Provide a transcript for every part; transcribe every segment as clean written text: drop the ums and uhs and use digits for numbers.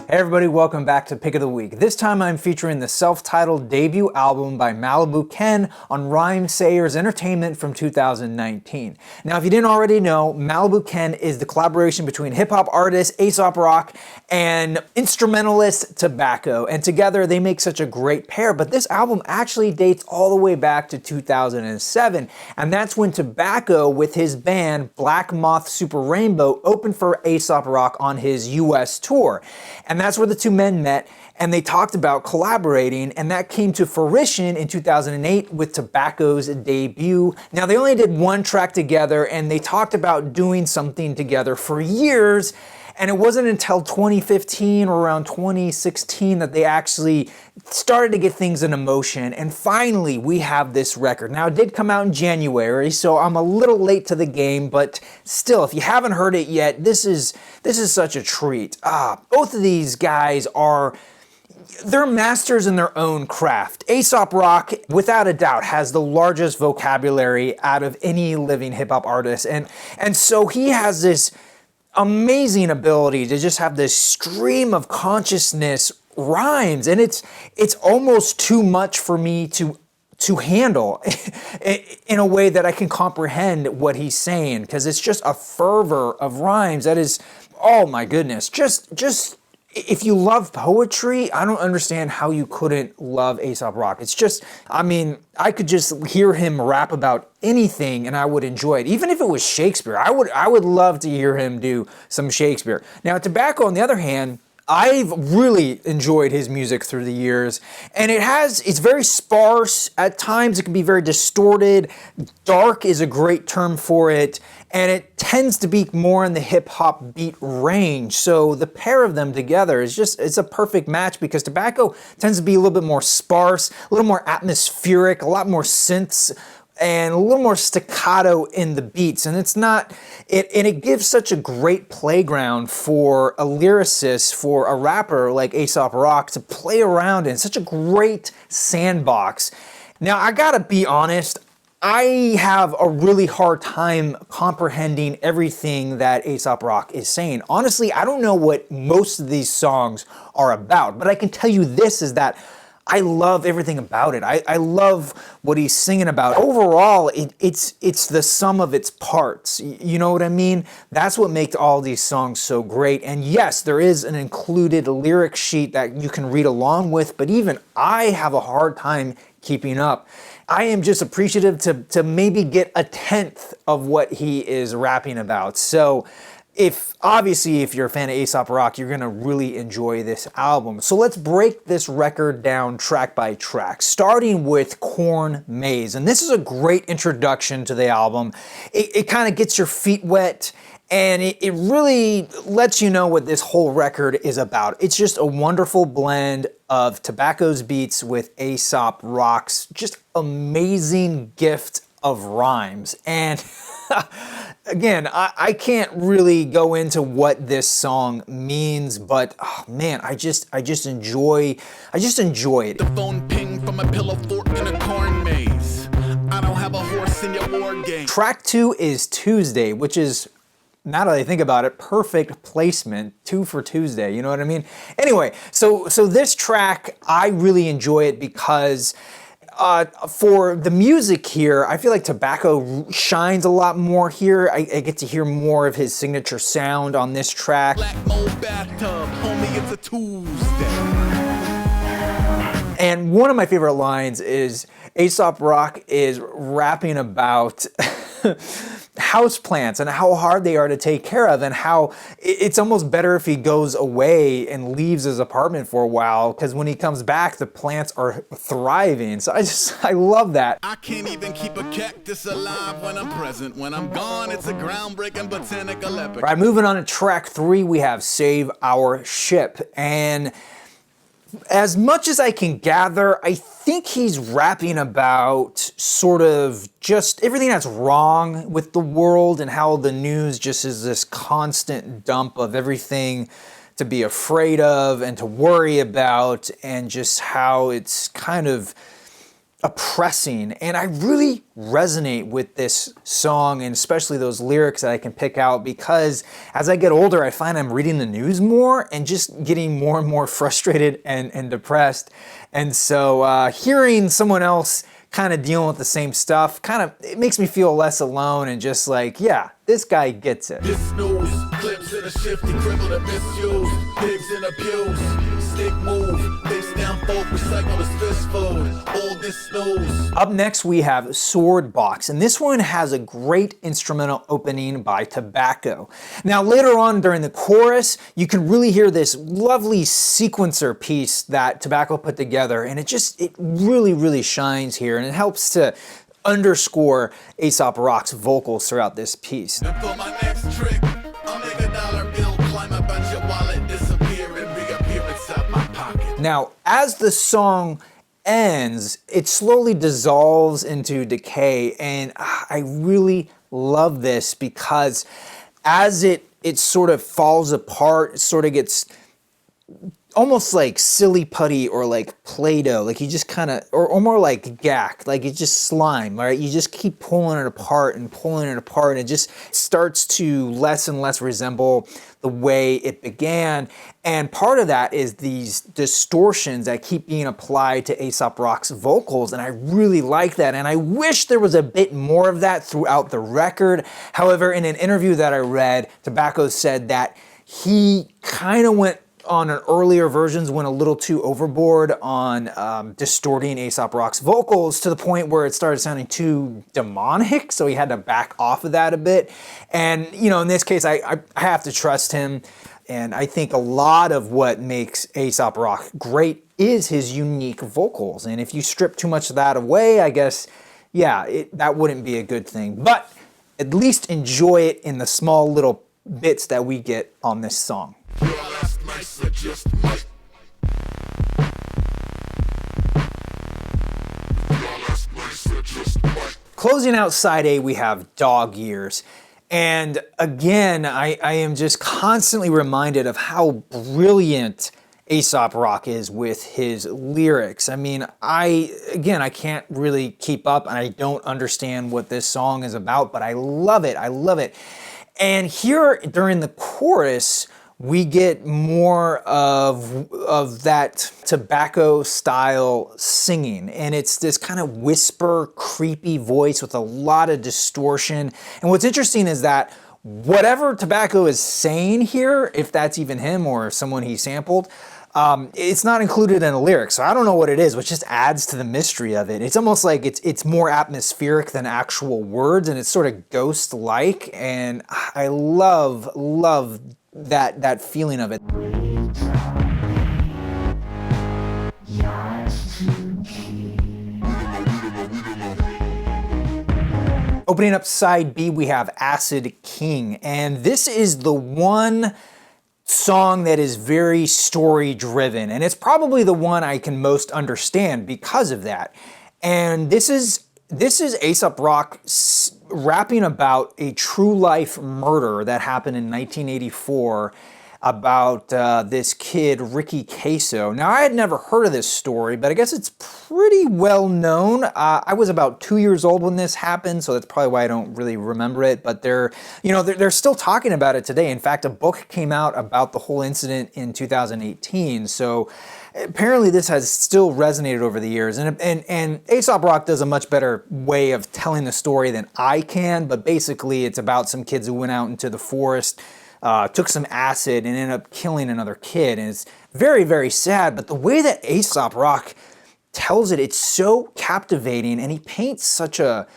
Hey everybody, welcome back to Pick of the Week. This time I'm featuring the self-titled debut album by Malibu Ken on Rhymesayers Entertainment from 2019. Now, if you didn't already know, Malibu Ken is the collaboration between hip-hop artist Aesop Rock and instrumentalist Tobacco, and together they make such a great pair. But this album actually dates all the way back to 2007, and that's when Tobacco with his band Black Moth Super Rainbow opened for Aesop Rock on his US tour. And that's where the two men met, and they talked about collaborating, and that came to fruition in 2008 with Tobacco's debut. Now, they only did one track together, and they talked about doing something together for years, and it wasn't until 2015 or around 2016 that they actually started to get things into motion, and finally we have this record. Now, it did come out in January, so I'm a little late to the game, but still, if you haven't heard it yet, this is such a treat. Both of these guys they're masters in their own craft. Aesop Rock, without a doubt, has the largest vocabulary out of any living hip-hop artist, and so he has this amazing ability to just have this stream of consciousness rhymes, and it's almost too much for me to handle in a way that I can comprehend what he's saying, because it's just a fervor of rhymes that is, oh my goodness, just if you love poetry, I don't understand how you couldn't love Aesop Rock. It's just, I mean, I could just hear him rap about anything and I would enjoy it. Even if it was Shakespeare, I would love to hear him do some Shakespeare. Now, Tobacco, on the other hand, I've really enjoyed his music through the years, and it's very sparse. At times it can be very distorted. Dark is a great term for it, and it tends to be more in the hip hop beat range. So the pair of them together it's a perfect match, because Tobacco tends to be a little bit more sparse, a little more atmospheric, a lot more synths, and a little more staccato in the beats, and it gives such a great playground for a lyricist, for a rapper like Aesop Rock to play around in. Such a great sandbox. Now, I gotta be honest, I have a really hard time comprehending everything that Aesop Rock is saying. Honestly, I don't know what most of these songs are about, but I can tell you this, is that I love everything about it. I love what he's singing about. Overall, it's the sum of its parts. You know what I mean? That's what makes all these songs so great. And yes, there is an included lyric sheet that you can read along with, but even I have a hard time keeping up. I am just appreciative to maybe get a tenth of what he is rapping about. So, if you're a fan of Aesop Rock, you're gonna really enjoy this album. So let's break this record down track by track, starting with Corn Maze. And this is a great introduction to the album. It kind of gets your feet wet, and it really lets you know what this whole record is about. It's just a wonderful blend of Tobacco's beats with Aesop Rock's just amazing gift of rhymes. And again, I can't really go into what this song means, but oh man, I just enjoy it. The phone ping from a pillow fort in a corn maze. I don't have a horse in your war game. Track 2 is Tuesday, which is, now that I think about it, perfect placement. 2 for Tuesday, you know what I mean? Anyway, so this track, I really enjoy it because for the music here, I feel like Tobacco shines a lot more here. I get to hear more of his signature sound on this track. Black mold bathtub, homie, it's a Tuesday. And one of my favorite lines is Aesop Rock is rapping about houseplants and how hard they are to take care of, and how it's almost better if he goes away and leaves his apartment for a while, because when he comes back, the plants are thriving. So I love that. I can't even keep a cactus alive when I'm present. When I'm gone, it's a groundbreaking botanical epic. All right, moving on to track 3, we have Save Our Ship. And as much as I can gather, I think he's rapping about sort of just everything that's wrong with the world, and how the news just is this constant dump of everything to be afraid of and to worry about, and just how it's kind of oppressing, and I really resonate with this song, and especially those lyrics that I can pick out, because as I get older I find I'm reading the news more and just getting more and more frustrated and depressed. And so hearing someone else kind of dealing with the same stuff, it makes me feel less alone and just like, yeah, this guy gets it. This news, clips in a shifty, crippled and misused, pigs in abuse, stick move, face down folk, recycle as fist food, all this snooze. Up next we have Sword Box, and this one has a great instrumental opening by Tobacco. Now later on during the chorus, you can really hear this lovely sequencer piece that Tobacco put together, and it really shines here, and it helps to underscore Aesop Rock's vocals throughout this piece. And for my next trick, I'll make a dollar bill, climb up on your wallet, disappear and reappear inside my pocket. Now, as the song ends, it slowly dissolves into decay, and I really love this because as it sort of falls apart, it sort of gets almost like silly putty or like Play-Doh, like you just kind of, or more like gack, like it's just slime, right? You just keep pulling it apart and pulling it apart, and it just starts to less and less resemble the way it began. And part of that is these distortions that keep being applied to Aesop Rock's vocals, and I really like that, and I wish there was a bit more of that throughout the record. However, in an interview that I read, Tobacco said that he kind of went on an earlier versions, went a little too overboard on distorting Aesop Rock's vocals to the point where it started sounding too demonic, so he had to back off of that a bit. And you know, in this case, I have to trust him, and I think a lot of what makes Aesop Rock great is his unique vocals, and if you strip too much of that away, I guess, yeah, that wouldn't be a good thing. But at least enjoy it in the small little bits that we get on this song. Closing out side A, we have Dog Years. And again, I am just constantly reminded of how brilliant Aesop Rock is with his lyrics. I mean, I can't really keep up, and I don't understand what this song is about, but I love it. I love it. And here during the chorus, we get more of that Tobacco style singing, and it's this kind of whisper, creepy voice with a lot of distortion. And what's interesting is that whatever Tobacco is saying here, if that's even him or someone he sampled, it's not included in the lyrics, so I don't know what it is, which just adds to the mystery of it. It's almost like it's more atmospheric than actual words, and it's sort of ghost-like, and I love that feeling of it. Opening up side B, we have Acid King, and this is the one song that is very story driven, and it's probably the one I can most understand because of that. And this is Aesop Rock rapping about a true life murder that happened in 1984 about this kid, Ricky Queso. Now, I had never heard of this story, but I guess it's pretty well known. I was about 2 years old when this happened, so that's probably why I don't really remember it, but they're still talking about it today. In fact, a book came out about the whole incident in 2018, so apparently this has still resonated over the years, and Aesop Rock does a much better way of telling the story than I can, but basically it's about some kids who went out into the forest, took some acid, and ended up killing another kid, and it's very, very sad, but the way that Aesop Rock tells it, it's so captivating, and he paints such a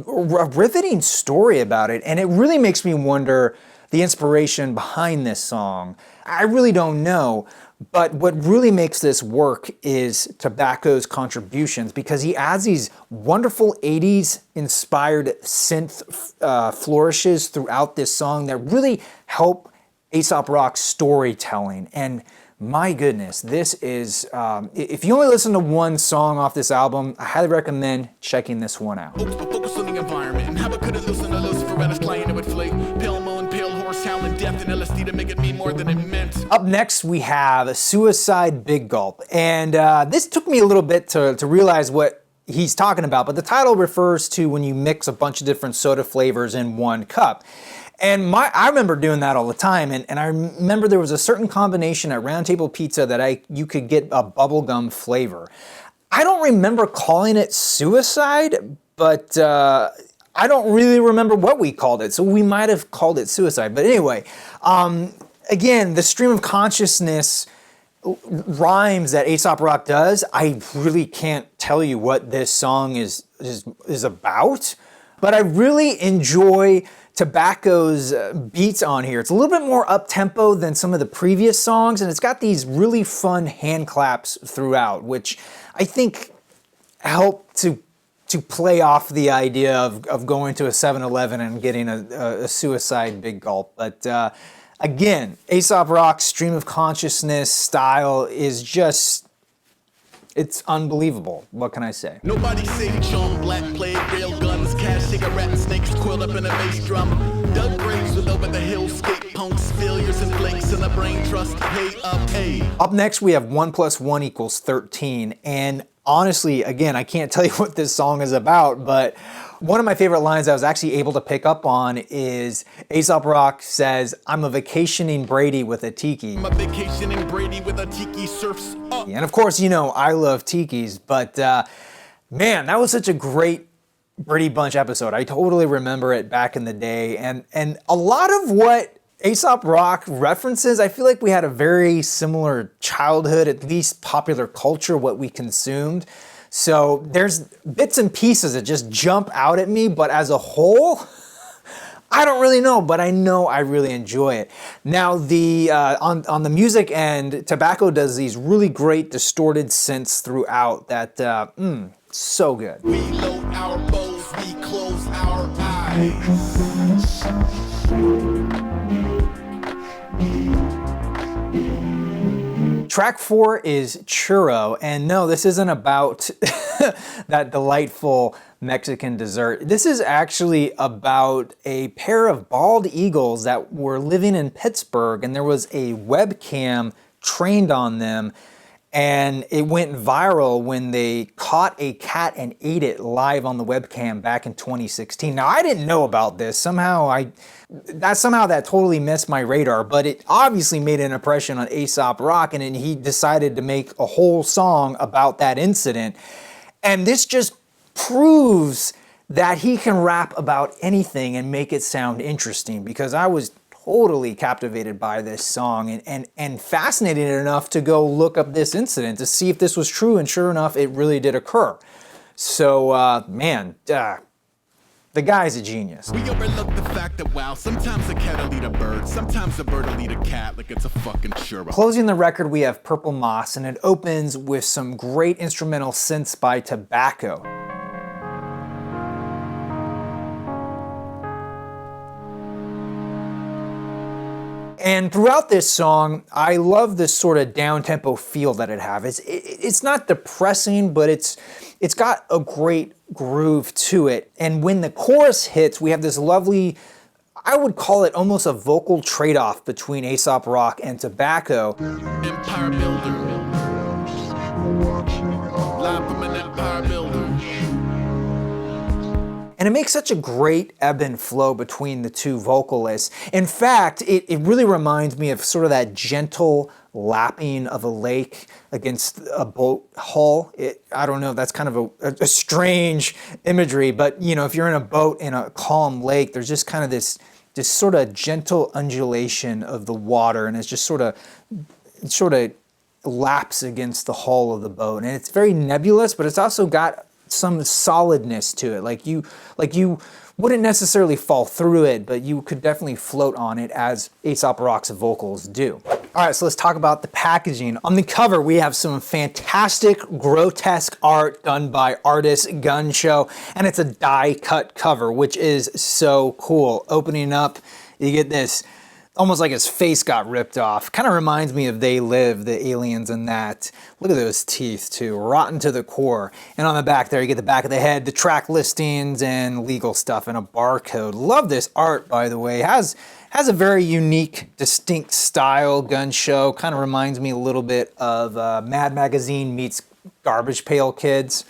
riveting story about it, and it really makes me wonder the inspiration behind this song. I really don't know, but what really makes this work is Tobacco's contributions, because he adds these wonderful 80s inspired synth flourishes throughout this song that really help Aesop Rock's storytelling. And my goodness, this is, if you only listen to one song off this album, I highly recommend checking this one out. Focus on the environment and how I couldn't listen to Lucifer at his client, it would flake. Pale moon, pale horse, howling death and LSD to make it mean more than it meant. Up next, we have Suicide Big Gulp. And this took me a little bit to realize what he's talking about, but the title refers to when you mix a bunch of different soda flavors in one cup. And I remember doing that all the time, and I remember there was a certain combination at Round Table Pizza that you could get a bubblegum flavor. I don't remember calling it suicide, but I don't really remember what we called it, so we might have called it suicide. But anyway, again, the stream of consciousness rhymes that Aesop Rock does, I really can't tell you what this song is about, but I really enjoy Tobacco's beats on here. It's a little bit more up-tempo than some of the previous songs, and it's got these really fun hand claps throughout, which I think help to play off the idea of going to a 7-Eleven and getting a Suicide Big Gulp. But again, Aesop Rock's stream of consciousness style is just, it's unbelievable. What can I say? Nobody sage on black plague, rail guns, cash, cigarette snakes coiled up in a bass drum. Dug graves with over the hill, skate punks, failures and blinks in the brain trust. Hey up, hey. Up next, we have 1 + 1 = 13. And honestly, again, I can't tell you what this song is about, but one of my favorite lines I was actually able to pick up on is Aesop Rock says, "I'm a vacationing Brady with a tiki." I'm a vacationing Brady with a tiki surfs up. And of course, you know, I love tikis, but man, that was such a great Brady Bunch episode. I totally remember it back in the day. And a lot of what Aesop Rock references, I feel like we had a very similar childhood, at least popular culture, what we consumed. So there's bits and pieces that just jump out at me, but as a whole, I don't really know, but I know I really enjoy it. Now, on the music end, Tobacco does these really great distorted synths throughout that, so good. We load our bows, we close our eyes. Track 4 is Churro, and no, this isn't about that delightful Mexican dessert. This is actually about a pair of bald eagles that were living in Pittsburgh, and there was a webcam trained on them, and it went viral when they caught a cat and ate it live on the webcam back in 2016. Now, I didn't know about this. Somehow that totally missed my radar, but it obviously made an impression on Aesop Rock, and then he decided to make a whole song about that incident. And this just proves that he can rap about anything and make it sound interesting, because I was totally captivated by this song and fascinated enough to go look up this incident to see if this was true, and sure enough, it really did occur. So, man, the guy's a genius. We overlook the fact that, wow, sometimes a cat will eat a bird, sometimes a bird will eat a cat like it's a fucking churro. Closing the record, we have Purple Moss, and it opens with some great instrumental synths by Tobacco. And throughout this song, I love this sort of down-tempo feel that it has. It's not depressing, but it's got a great groove to it. And when the chorus hits, we have this lovely, I would call it almost a vocal trade-off between Aesop Rock and Tobacco. Empire builder. Live from an empire builder. And it makes such a great ebb and flow between the two vocalists. In fact, it really reminds me of sort of that gentle lapping of a lake against a boat hull. I don't know, that's kind of a strange imagery, but you know, if you're in a boat in a calm lake, there's just kind of this sort of gentle undulation of the water, and it's just sort of laps against the hull of the boat. And it's very nebulous, but it's also got some solidness to it. Like you wouldn't necessarily fall through it, but you could definitely float on it, as Aesop Rock's vocals do. All right, so let's talk about the packaging. On the cover, we have some fantastic, grotesque art done by artist Gun Show, and it's a die-cut cover, which is so cool. Opening up, you get this almost like his face got ripped off. Kind of reminds me of They Live, the aliens in that. Look at those teeth too, rotten to the core. And on the back there, you get the back of the head, the track listings and legal stuff and a barcode. Love this art, by the way. Has a very unique, distinct style gun show. Kind of reminds me a little bit of Mad Magazine meets Garbage Pail Kids.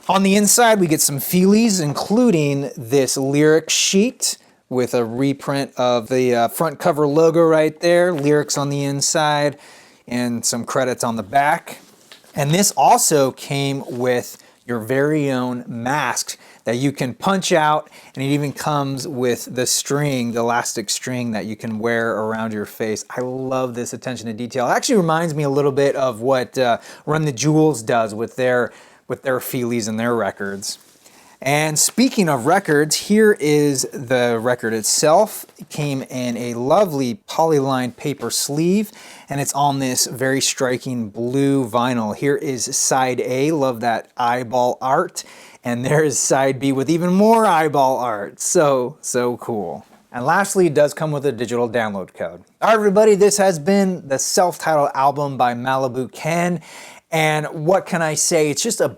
On the inside, we get some feelies, including this lyric sheet with a reprint of the front cover logo right there, lyrics on the inside, and some credits on the back. And this also came with your very own mask that you can punch out, and it even comes with the string, the elastic string that you can wear around your face. I love this attention to detail. It actually reminds me a little bit of what Run the Jewels does with their feelies and their records. And speaking of records, here is the record itself. It came in a lovely polylined paper sleeve, and it's on this very striking blue vinyl. Here is side A, love that eyeball art, and there's side B with even more eyeball art. So cool. And lastly, it does come with a digital download code. All right, everybody, this has been the self-titled album by Malibu Ken, and what can I say? It's just a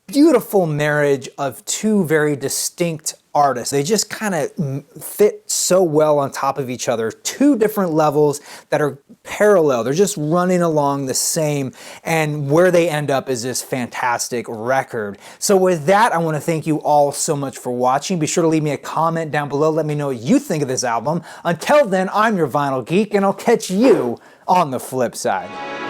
beautiful marriage of two very distinct artists. They just kind of fit so well on top of each other. Two different levels that are parallel. They're just running along the same, and where they end up is this fantastic record. So with that, I want to thank you all so much for watching. Be sure to leave me a comment down below. Let me know what you think of this album. Until then, I'm your Vinyl Geek, and I'll catch you on the flip side.